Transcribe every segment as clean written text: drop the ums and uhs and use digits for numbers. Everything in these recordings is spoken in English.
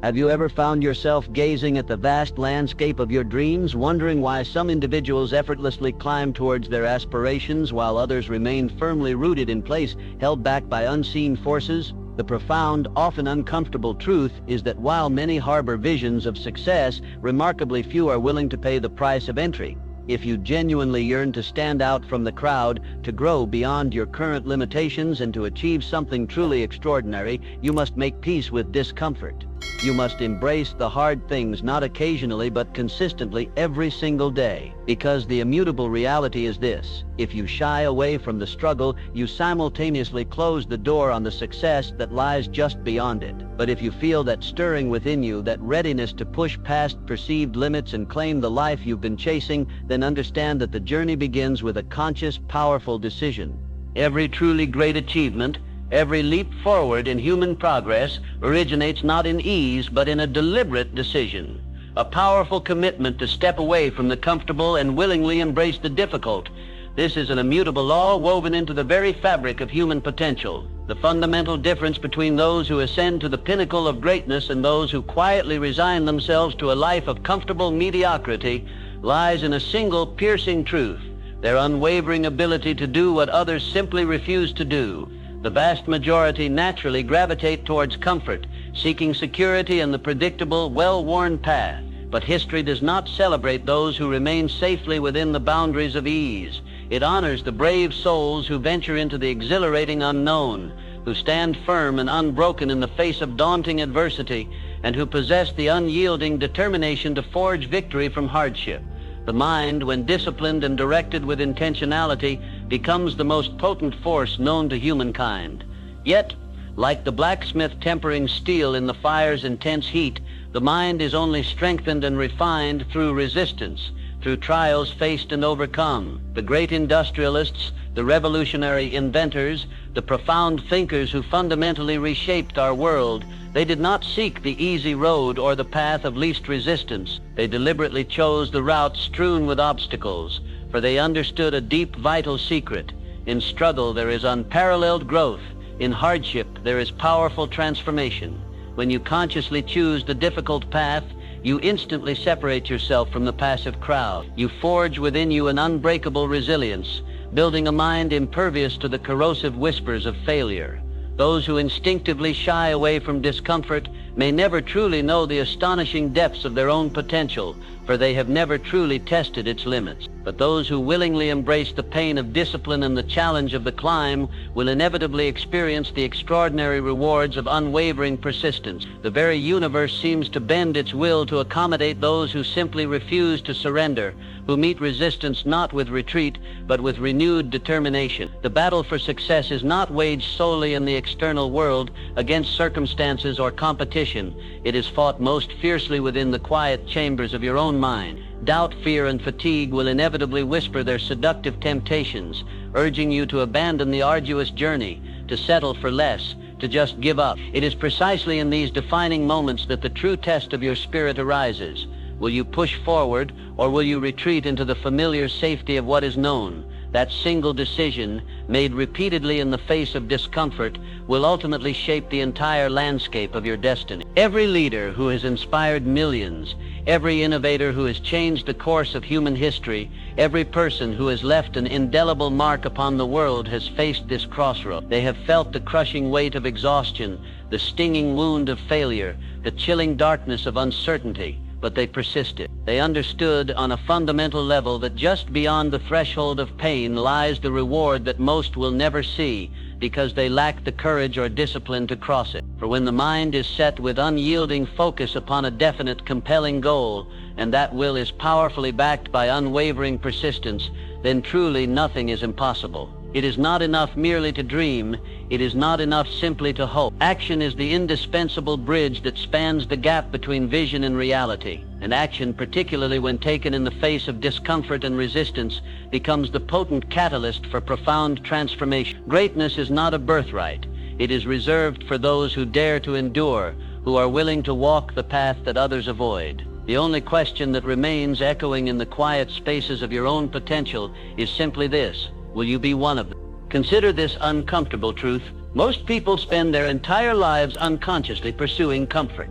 Have you ever found yourself gazing at the vast landscape of your dreams, wondering why some individuals effortlessly climb towards their aspirations while others remain firmly rooted in place, held back by unseen forces? The profound, often uncomfortable truth is that while many harbor visions of success, remarkably few are willing to pay the price of entry. If you genuinely yearn to stand out from the crowd, to grow beyond your current limitations, and to achieve something truly extraordinary, you must make peace with discomfort. You must embrace the hard things, not occasionally but consistently every single day. Because the immutable reality is this: if you shy away from the struggle, you simultaneously close the door on the success that lies just beyond it. But if you feel that stirring within you, that readiness to push past perceived limits and claim the life you've been chasing, then understand that the journey begins with a conscious, powerful decision. Every truly great achievement, every leap forward in human progress originates not in ease, but in a deliberate decision. A powerful commitment to step away from the comfortable and willingly embrace the difficult. This is an immutable law woven into the very fabric of human potential. The fundamental difference between those who ascend to the pinnacle of greatness and those who quietly resign themselves to a life of comfortable mediocrity lies in a single piercing truth: their unwavering ability to do what others simply refuse to do. The vast majority naturally gravitate towards comfort, seeking security in the predictable, well-worn path. But history does not celebrate those who remain safely within the boundaries of ease. It honors the brave souls who venture into the exhilarating unknown, who stand firm and unbroken in the face of daunting adversity, and who possess the unyielding determination to forge victory from hardship. The mind, when disciplined and directed with intentionality, becomes the most potent force known to humankind. Yet, like the blacksmith tempering steel in the fire's intense heat, the mind is only strengthened and refined through resistance, through trials faced and overcome. The great industrialists, the revolutionary inventors, the profound thinkers who fundamentally reshaped our world, they did not seek the easy road or the path of least resistance. They deliberately chose the route strewn with obstacles, for they understood a deep, vital secret. In struggle there is unparalleled growth. In hardship there is powerful transformation. When you consciously choose the difficult path, you instantly separate yourself from the passive crowd. You forge within you an unbreakable resilience, building a mind impervious to the corrosive whispers of failure. Those who instinctively shy away from discomfort may never truly know the astonishing depths of their own potential, for they have never truly tested its limits. But those who willingly embrace the pain of discipline and the challenge of the climb will inevitably experience the extraordinary rewards of unwavering persistence. The very universe seems to bend its will to accommodate those who simply refuse to surrender, who meet resistance not with retreat, but with renewed determination. The battle for success is not waged solely in the external world against circumstances or competition. It is fought most fiercely within the quiet chambers of your own mind. Doubt, fear, and fatigue will inevitably whisper their seductive temptations, urging you to abandon the arduous journey, to settle for less, to just give up. It is precisely in these defining moments that the true test of your spirit arises. Will you push forward, or will you retreat into the familiar safety of what is known? That single decision, made repeatedly in the face of discomfort, will ultimately shape the entire landscape of your destiny. Every leader who has inspired millions, every innovator who has changed the course of human history, every person who has left an indelible mark upon the world has faced this crossroad. They have felt the crushing weight of exhaustion, the stinging wound of failure, the chilling darkness of uncertainty. But they persisted. They understood on a fundamental level that just beyond the threshold of pain lies the reward that most will never see, because they lack the courage or discipline to cross it. For when the mind is set with unyielding focus upon a definite, compelling goal, and that will is powerfully backed by unwavering persistence, then truly nothing is impossible. It is not enough merely to dream. It is not enough simply to hope. Action is the indispensable bridge that spans the gap between vision and reality. And action, particularly when taken in the face of discomfort and resistance, becomes the potent catalyst for profound transformation. Greatness is not a birthright. It is reserved for those who dare to endure, who are willing to walk the path that others avoid. The only question that remains echoing in the quiet spaces of your own potential is simply this: will you be one of them? Consider this uncomfortable truth. Most people spend their entire lives unconsciously pursuing comfort.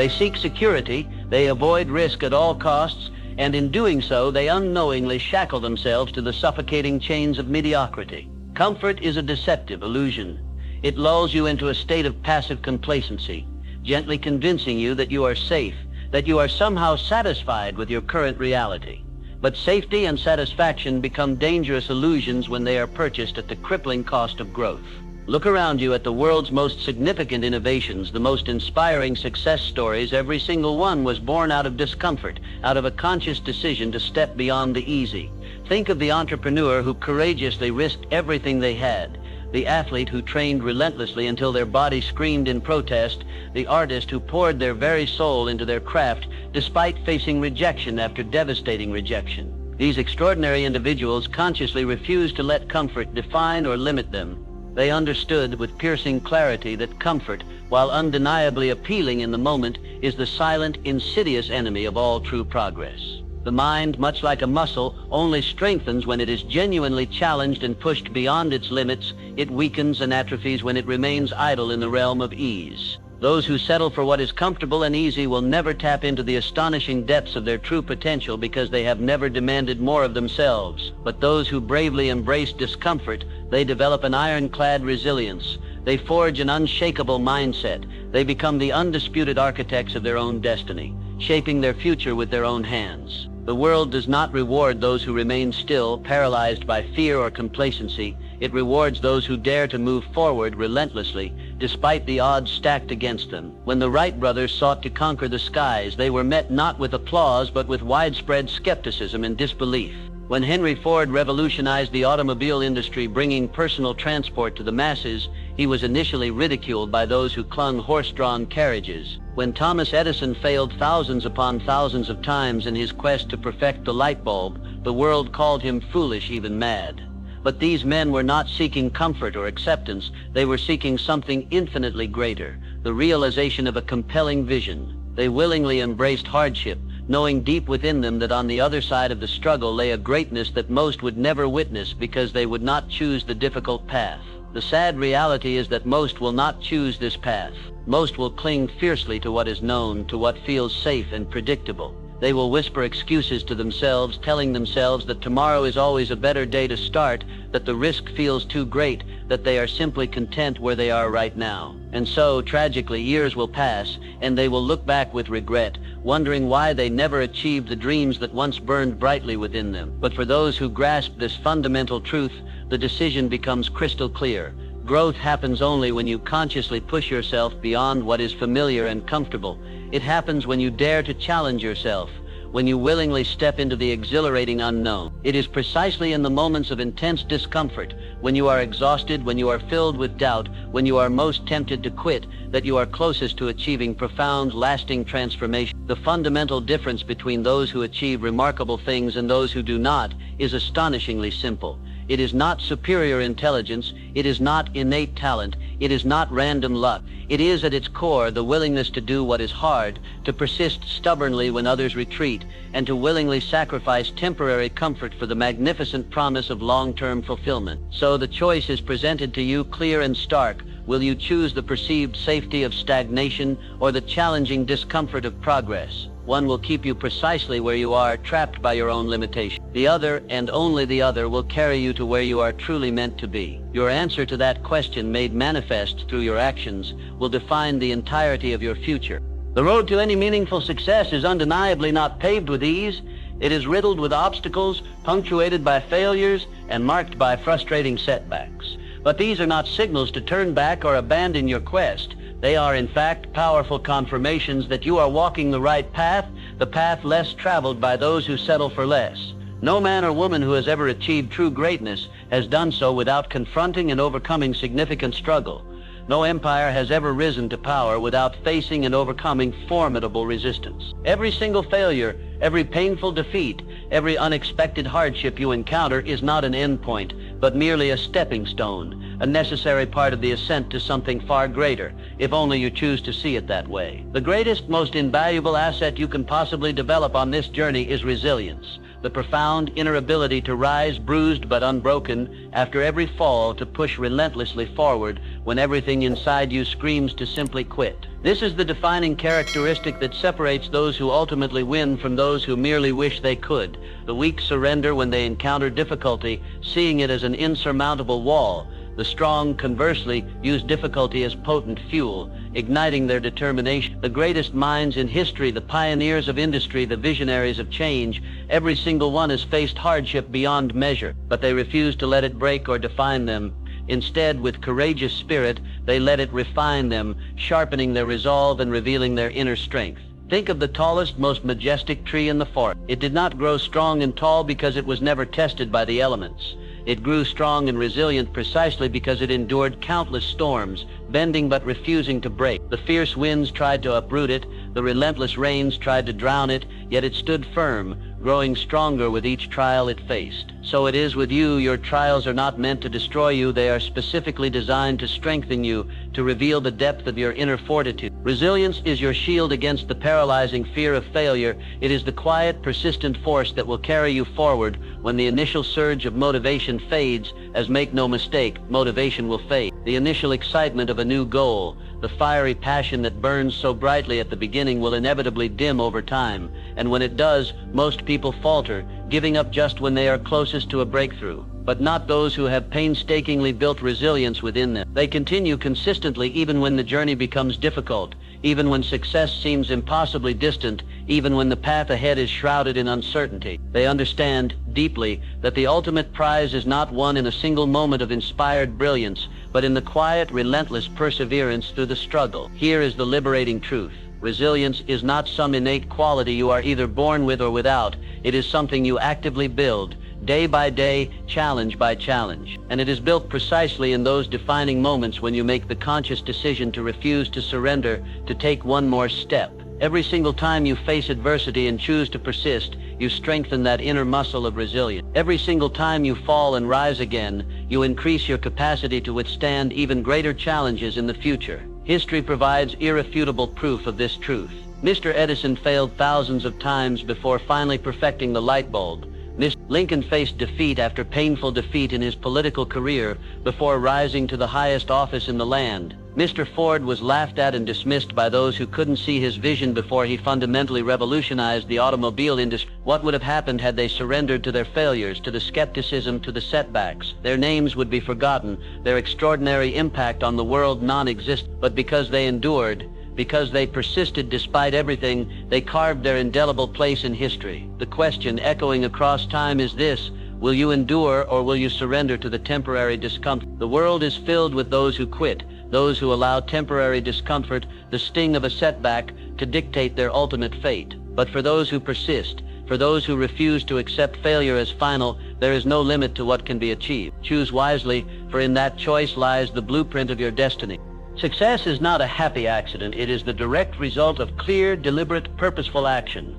They seek security, they avoid risk at all costs, and in doing so, they unknowingly shackle themselves to the suffocating chains of mediocrity. Comfort is a deceptive illusion. It lulls you into a state of passive complacency, gently convincing you that you are safe, that you are somehow satisfied with your current reality. But safety and satisfaction become dangerous illusions when they are purchased at the crippling cost of growth. Look around you at the world's most significant innovations, the most inspiring success stories. Every single one was born out of discomfort, out of a conscious decision to step beyond the easy. Think of the entrepreneur who courageously risked everything they had, the athlete who trained relentlessly until their body screamed in protest, the artist who poured their very soul into their craft despite facing rejection after devastating rejection. These extraordinary individuals consciously refused to let comfort define or limit them. They understood with piercing clarity that comfort, while undeniably appealing in the moment, is the silent, insidious enemy of all true progress. The mind, much like a muscle, only strengthens when it is genuinely challenged and pushed beyond its limits. It weakens and atrophies when it remains idle in the realm of ease. Those who settle for what is comfortable and easy will never tap into the astonishing depths of their true potential because they have never demanded more of themselves. But those who bravely embrace discomfort, they develop an ironclad resilience. They forge an unshakable mindset. They become the undisputed architects of their own destiny, shaping their future with their own hands. The world does not reward those who remain still, paralyzed by fear or complacency. It rewards those who dare to move forward relentlessly, despite the odds stacked against them. When the Wright brothers sought to conquer the skies, they were met not with applause, but with widespread skepticism and disbelief. When Henry Ford revolutionized the automobile industry, bringing personal transport to the masses, he was initially ridiculed by those who clung horse-drawn carriages. When Thomas Edison failed thousands upon thousands of times in his quest to perfect the light bulb, the world called him foolish, even mad. But these men were not seeking comfort or acceptance. They were seeking something infinitely greater, the realization of a compelling vision. They willingly embraced hardship, knowing deep within them that on the other side of the struggle lay a greatness that most would never witness because they would not choose the difficult path. The sad reality is that most will not choose this path. Most will cling fiercely to what is known, to what feels safe and predictable. They will whisper excuses to themselves, telling themselves that tomorrow is always a better day to start, that the risk feels too great, that they are simply content where they are right now. And so, tragically, years will pass, and they will look back with regret, wondering why they never achieved the dreams that once burned brightly within them. But for those who grasp this fundamental truth, the decision becomes crystal clear. Growth happens only when you consciously push yourself beyond what is familiar and comfortable. It happens when you dare to challenge yourself, when you willingly step into the exhilarating unknown. It is precisely in the moments of intense discomfort, when you are exhausted, when you are filled with doubt, when you are most tempted to quit, that you are closest to achieving profound, lasting transformation. The fundamental difference between those who achieve remarkable things and those who do not is astonishingly simple. It is not superior intelligence, it is not innate talent, it is not random luck. It is at its core the willingness to do what is hard, to persist stubbornly when others retreat, and to willingly sacrifice temporary comfort for the magnificent promise of long-term fulfillment. So the choice is presented to you clear and stark. Will you choose the perceived safety of stagnation or the challenging discomfort of progress? One will keep you precisely where you are, trapped by your own limitation. The other, and only the other, will carry you to where you are truly meant to be. Your answer to that question, made manifest through your actions, will define the entirety of your future. The road to any meaningful success is undeniably not paved with ease. It is riddled with obstacles, punctuated by failures, and marked by frustrating setbacks. But these are not signals to turn back or abandon your quest. They are, in fact, powerful confirmations that you are walking the right path, the path less traveled by those who settle for less. No man or woman who has ever achieved true greatness has done so without confronting and overcoming significant struggle. No empire has ever risen to power without facing and overcoming formidable resistance. Every single failure, every painful defeat, every unexpected hardship you encounter is not an end point, but merely a stepping stone, a necessary part of the ascent to something far greater, if only you choose to see it that way. The greatest, most invaluable asset you can possibly develop on this journey is resilience. the profound inner ability to rise bruised but unbroken after every fall, to push relentlessly forward when everything inside you screams to simply quit. This is the defining characteristic that separates those who ultimately win from those who merely wish they could. The weak surrender when they encounter difficulty, seeing it as an insurmountable wall. The strong, conversely, use difficulty as potent fuel, igniting their determination. The greatest minds in history, the pioneers of industry, the visionaries of change, every single one has faced hardship beyond measure, but they refuse to let it break or define them. Instead, with courageous spirit, they let it refine them, sharpening their resolve and revealing their inner strength. Think of the tallest, most majestic tree in the forest. It did not grow strong and tall because it was never tested by the elements. It grew strong and resilient precisely because it endured countless storms, bending but refusing to break. The fierce winds tried to uproot it, the relentless rains tried to drown it, yet it stood firm, growing stronger with each trial it faced. So it is with you. Your trials are not meant to destroy you. They are specifically designed to strengthen you, to reveal the depth of your inner fortitude. Resilience is your shield against the paralyzing fear of failure. It is the quiet, persistent force that will carry you forward when the initial surge of motivation fades, as make no mistake, motivation will fade. The initial excitement of a new goal, the fiery passion that burns so brightly at the beginning, will inevitably dim over time, and when it does, most people falter, giving up just when they are closest to a breakthrough. But not those who have painstakingly built resilience within them. They continue consistently even when the journey becomes difficult, even when success seems impossibly distant, even when the path ahead is shrouded in uncertainty. They understand deeply that the ultimate prize is not won in a single moment of inspired brilliance, but in the quiet, relentless perseverance through the struggle. Here is the liberating truth. Resilience is not some innate quality you are either born with or without. It is something you actively build, day by day, challenge by challenge. And it is built precisely in those defining moments when you make the conscious decision to refuse to surrender, to take one more step. Every single time you face adversity and choose to persist, you strengthen that inner muscle of resilience. Every single time you fall and rise again, you increase your capacity to withstand even greater challenges in the future. History provides irrefutable proof of this truth. Mr. Edison failed thousands of times before finally perfecting the light bulb. Mr. Lincoln faced defeat after painful defeat in his political career before rising to the highest office in the land. Mr. Ford was laughed at and dismissed by those who couldn't see his vision before he fundamentally revolutionized the automobile industry. What would have happened had they surrendered to their failures, to the skepticism, to the setbacks? Their names would be forgotten, their extraordinary impact on the world non-existent. But because they endured, because they persisted despite everything, they carved their indelible place in history. The question echoing across time is this: will you endure, or will you surrender to the temporary discomfort? The world is filled with those who quit, those who allow temporary discomfort, the sting of a setback, to dictate their ultimate fate. But for those who persist, for those who refuse to accept failure as final, there is no limit to what can be achieved. Choose wisely, for in that choice lies the blueprint of your destiny. Success is not a happy accident. It is the direct result of clear, deliberate, purposeful action.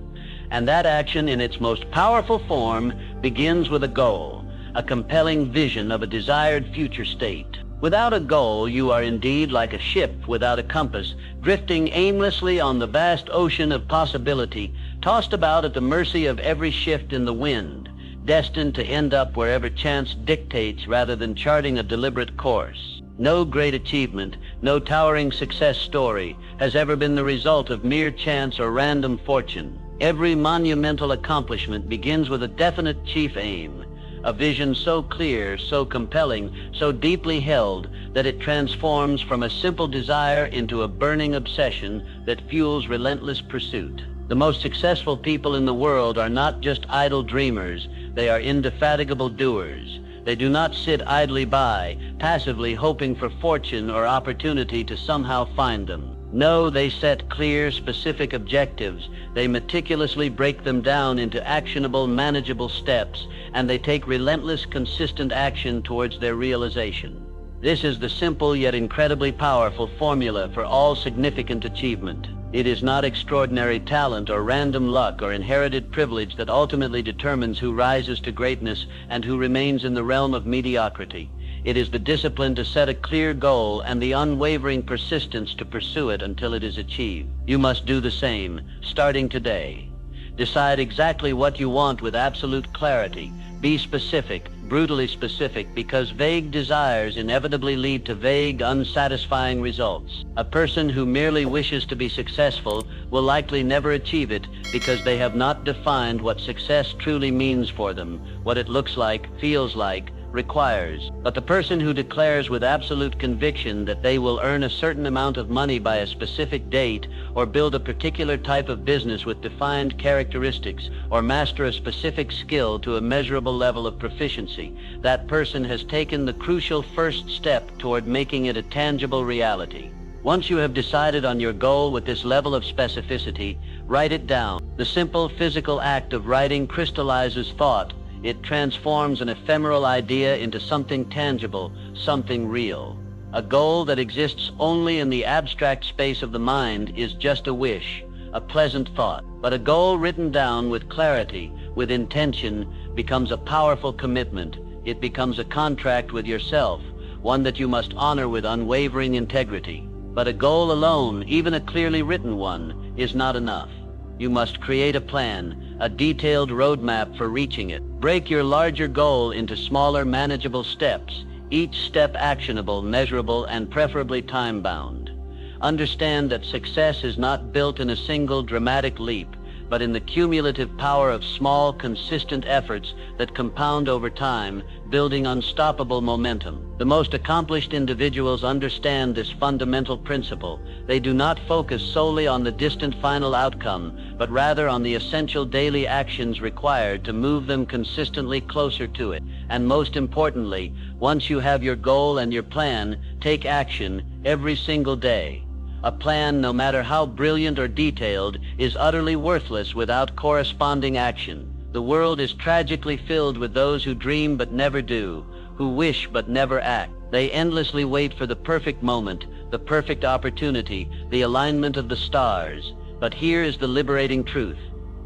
And that action, in its most powerful form, begins with a goal, a compelling vision of a desired future state. Without a goal, you are indeed like a ship without a compass, drifting aimlessly on the vast ocean of possibility, tossed about at the mercy of every shift in the wind, destined to end up wherever chance dictates rather than charting a deliberate course. No great achievement, no towering success story has ever been the result of mere chance or random fortune. Every monumental accomplishment begins with a definite chief aim, a vision so clear, so compelling, so deeply held that it transforms from a simple desire into a burning obsession that fuels relentless pursuit. The most successful people in the world are not just idle dreamers, they are indefatigable doers. They do not sit idly by, passively hoping for fortune or opportunity to somehow find them. No, they set clear, specific objectives. They meticulously break them down into actionable, manageable steps, and they take relentless, consistent action towards their realization. This is the simple yet incredibly powerful formula for all significant achievement. It is not extraordinary talent or random luck or inherited privilege that ultimately determines who rises to greatness and who remains in the realm of mediocrity. It is the discipline to set a clear goal and the unwavering persistence to pursue it until it is achieved. You must do the same, starting today. Decide exactly what you want with absolute clarity. Be specific, brutally specific, because vague desires inevitably lead to vague, unsatisfying results. A person who merely wishes to be successful will likely never achieve it because they have not defined what success truly means for them, what it looks like, feels like, requires. But the person who declares with absolute conviction that they will earn a certain amount of money by a specific date, or build a particular type of business with defined characteristics, or master a specific skill to a measurable level of proficiency, that person has taken the crucial first step toward making it a tangible reality. Once you have decided on your goal with this level of specificity, write it down. The simple physical act of writing crystallizes thought. It transforms an ephemeral idea into something tangible, something real. A goal that exists only in the abstract space of the mind is just a wish, a pleasant thought. But a goal written down with clarity, with intention, becomes a powerful commitment. It becomes a contract with yourself, one that you must honor with unwavering integrity. But a goal alone, even a clearly written one, is not enough. You must create a plan, a detailed roadmap for reaching it. Break your larger goal into smaller, manageable steps, each step actionable, measurable, and preferably time-bound. Understand that success is not built in a single dramatic leap, but in the cumulative power of small, consistent efforts that compound over time, building unstoppable momentum. The most accomplished individuals understand this fundamental principle. They do not focus solely on the distant final outcome, but rather on the essential daily actions required to move them consistently closer to it. And most importantly, once you have your goal and your plan, take action every single day. A plan, no matter how brilliant or detailed, is utterly worthless without corresponding action. The world is tragically filled with those who dream but never do, who wish but never act. They endlessly wait for the perfect moment, the perfect opportunity, the alignment of the stars. But here is the liberating truth.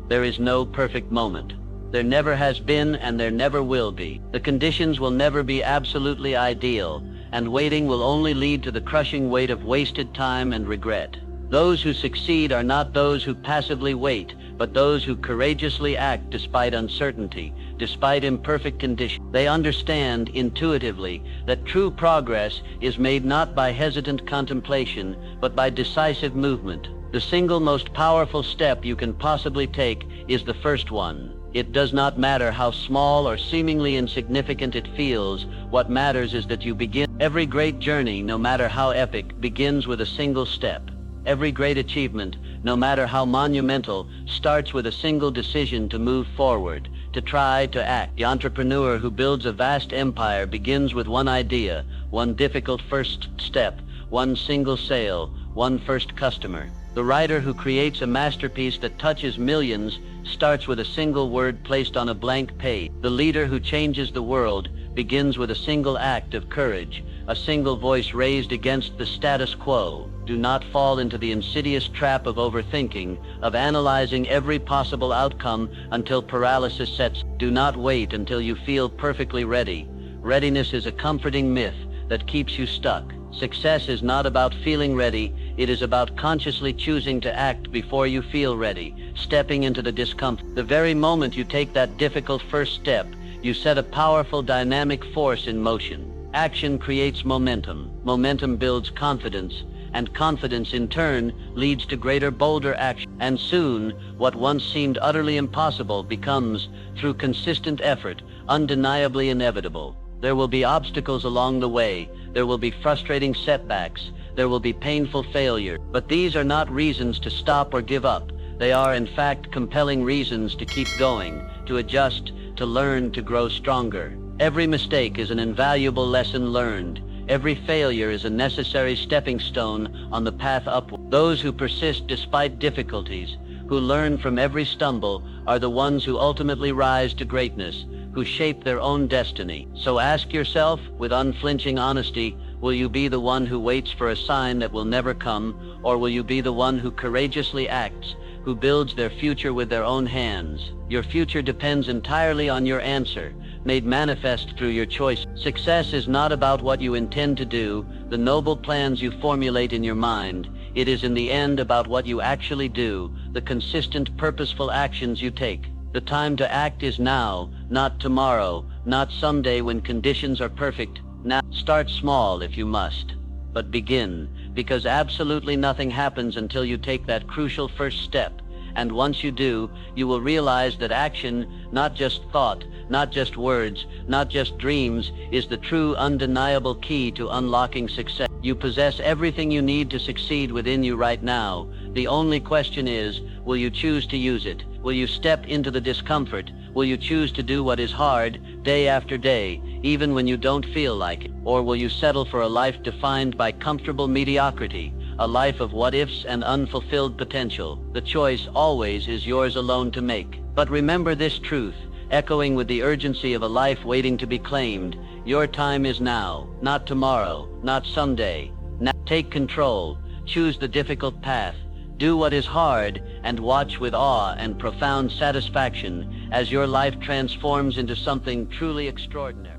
There is no perfect moment. There never has been and there never will be. The conditions will never be absolutely ideal, and waiting will only lead to the crushing weight of wasted time and regret. Those who succeed are not those who passively wait, but those who courageously act despite uncertainty, despite imperfect conditions. They understand intuitively that true progress is made not by hesitant contemplation, but by decisive movement. The single most powerful step you can possibly take is the first one. It does not matter how small or seemingly insignificant it feels. What matters is that you begin. Every great journey, no matter how epic, begins with a single step. Every great achievement, no matter how monumental, starts with a single decision to move forward, to try, to act. The entrepreneur who builds a vast empire begins with one idea, one difficult first step, one single sale, one first customer. The writer who creates a masterpiece that touches millions starts with a single word placed on a blank page. The leader who changes the world begins with a single act of courage, a single voice raised against the status quo. Do not fall into the insidious trap of overthinking, of analyzing every possible outcome until paralysis sets. Do not wait until you feel perfectly ready. Readiness is a comforting myth that keeps you stuck. Success is not about feeling ready, it is about consciously choosing to act before you feel ready, stepping into the discomfort. The very moment you take that difficult first step, you set a powerful dynamic force in motion. Action creates momentum. Momentum builds confidence, and confidence in turn leads to greater, bolder action. And soon, what once seemed utterly impossible becomes, through consistent effort, undeniably inevitable. There will be obstacles along the way. There will be frustrating setbacks. There will be painful failure. But these are not reasons to stop or give up. They are, in fact, compelling reasons to keep going, to adjust, to learn, to grow stronger. Every mistake is an invaluable lesson learned. Every failure is a necessary stepping stone on the path upward. Those who persist despite difficulties, who learn from every stumble, are the ones who ultimately rise to greatness, who shape their own destiny. So ask yourself, with unflinching honesty, will you be the one who waits for a sign that will never come, or will you be the one who courageously acts, who builds their future with their own hands? Your future depends entirely on your answer, made manifest through your choice. Success is not about what you intend to do, the noble plans you formulate in your mind. It is in the end about what you actually do, the consistent, purposeful actions you take. The time to act is now, not tomorrow, not someday when conditions are perfect. Now, start small if you must, but begin, because absolutely nothing happens until you take that crucial first step. And once you do, you will realize that action, not just thought, not just words, not just dreams, is the true, undeniable key to unlocking success. You possess everything you need to succeed within you right now. The only question is, will you choose to use it? Will you step into the discomfort? Will you choose to do what is hard, day after day, even when you don't feel like it? Or will you settle for a life defined by comfortable mediocrity? A life of what-ifs and unfulfilled potential. The choice always is yours alone to make. But remember this truth, echoing with the urgency of a life waiting to be claimed. Your time is now, not tomorrow, not someday. Now, take control, choose the difficult path, do what is hard, and watch with awe and profound satisfaction as your life transforms into something truly extraordinary.